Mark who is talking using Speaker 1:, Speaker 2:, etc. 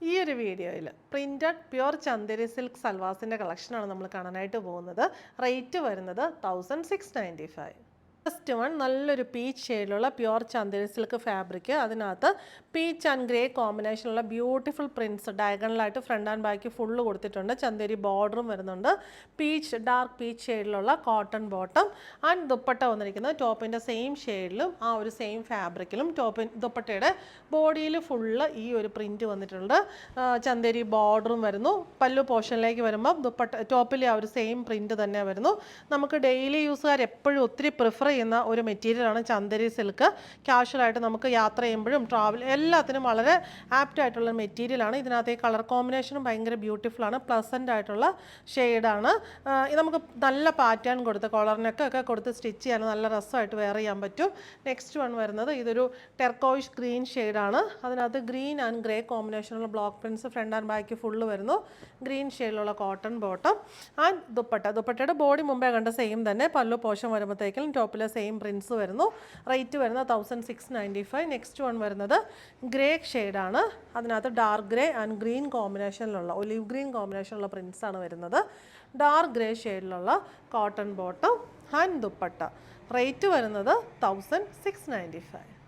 Speaker 1: ഈ ഒരു വീഡിയോയിൽ പ്രിൻറ്റഡ് പ്യുർ ചന്ദേരി സിൽക്ക് സൽവാസിൻ്റെ കളക്ഷനാണ് നമ്മൾ കാണാനായിട്ട് പോകുന്നത്. റേറ്റ് വരുന്നത് 1695. ഫസ്റ്റ് വൺ നല്ലൊരു പീച്ച് ഷെയ്ഡിലുള്ള പ്യുർ ചന്ദേരി സിൽക്ക് ഫാബ്രിക്, അതിനകത്ത് പീച്ച് ആൻഡ് ഗ്രേ കോമ്പിനേഷനുള്ള ബ്യൂട്ടിഫുൾ പ്രിൻറ്റ്സ് ഡയഗണലായിട്ട് ഫ്രണ്ട് ആൻഡ് ബാക്ക് ഫുള്ള് കൊടുത്തിട്ടുണ്ട്. ചന്ദേരി ബോർഡറും വരുന്നുണ്ട്. ഡാർക്ക് പീച്ച് ഷെയ്ഡിലുള്ള കോട്ടൺ ബോട്ടം ആൻഡ് ദുപ്പട്ട വന്നിരിക്കുന്നത് ടോപ്പിൻ്റെ സെയിം ഷെയ്ഡിലും ആ ഒരു സെയിം ഫാബ്രിക്കിലും. ദുപ്പട്ടയുടെ ബോഡിയിൽ ഫുള്ള് ഈ ഒരു പ്രിൻറ്റ് വന്നിട്ടുണ്ട്. ചന്ദേരി ബോർഡറും വരുന്നു. പല്ലു പോർഷനിലേക്ക് വരുമ്പോൾ ടോപ്പിൽ ആ ഒരു സെയിം പ്രിൻറ്റ് തന്നെ വരുന്നു. നമുക്ക് ഡെയിലി യൂസുകാർ എപ്പോഴും ഒത്തിരി പ്രിഫർ ചെയ്യുന്ന ഒരു മെറ്റീരിയലാണ് ചന്ദേരി സിൽക്ക്. കാഷ്വലായിട്ട് നമുക്ക് യാത്ര ചെയ്യുമ്പോഴും ട്രാവൽ എല്ലാത്തിനും വളരെ ആപ്റ്റ് ആയിട്ടുള്ള മെറ്റീരിയലാണ്. ഇതിനകത്ത് ഈ കളർ കോമ്പിനേഷനും ഭയങ്കര ബ്യൂട്ടിഫുള്ളാണ്. പ്ലസൻ്റ് ആയിട്ടുള്ള ഷെയ്ഡാണ്. നമുക്ക് നല്ല പാറ്റേൺ കൊടുത്ത് കോളറിനൊക്കെ കൊടുത്ത് സ്റ്റിച്ച് ചെയ്യാൻ നല്ല രസമായിട്ട് വെയർ ചെയ്യാൻ പറ്റും. നെക്സ്റ്റ് വൺ വരുന്നത് ഇതൊരു ടെർക്കോയിഷ് ഗ്രീൻ ഷെയ്ഡാണ്. അതിനകത്ത് ഗ്രീൻ ആൻഡ് ഗ്രേ കോമ്പിനേഷനുള്ള block prints front and back full വരുന്നു. ഗ്രീൻ ഷെയ്ഡിലുള്ള കോട്ടൺ ബോട്ടം ആൻഡ് ദുപ്പട്ടയുടെ ബോഡി മുമ്പേ കണ്ട സെയിം തന്നെ. പല്ലു പോർഷൻ വരുമ്പോഴത്തേക്കും ടോപ്പിൽ സെയിം പ്രിൻസ് വരുന്നു. റേറ്റ് വരുന്നത് 1695. നെക്സ്റ്റ് വൺ വരുന്നത് ഗ്രേ ഷെയ്ഡാണ്. അതിനകത്ത് ഡാർക്ക് ഗ്രേ ആൻഡ് ഗ്രീൻ കോമ്പിനേഷനിലുള്ള ഒലിവ് ഗ്രീൻ കോമ്പിനേഷനിലുള്ള പ്രിൻസ് ആണ് വരുന്നത്. ഡാർക്ക് ഗ്രേ ഷെയ്ഡിലുള്ള cotton bottom and dupatta. Rate വരുന്നത് 1695.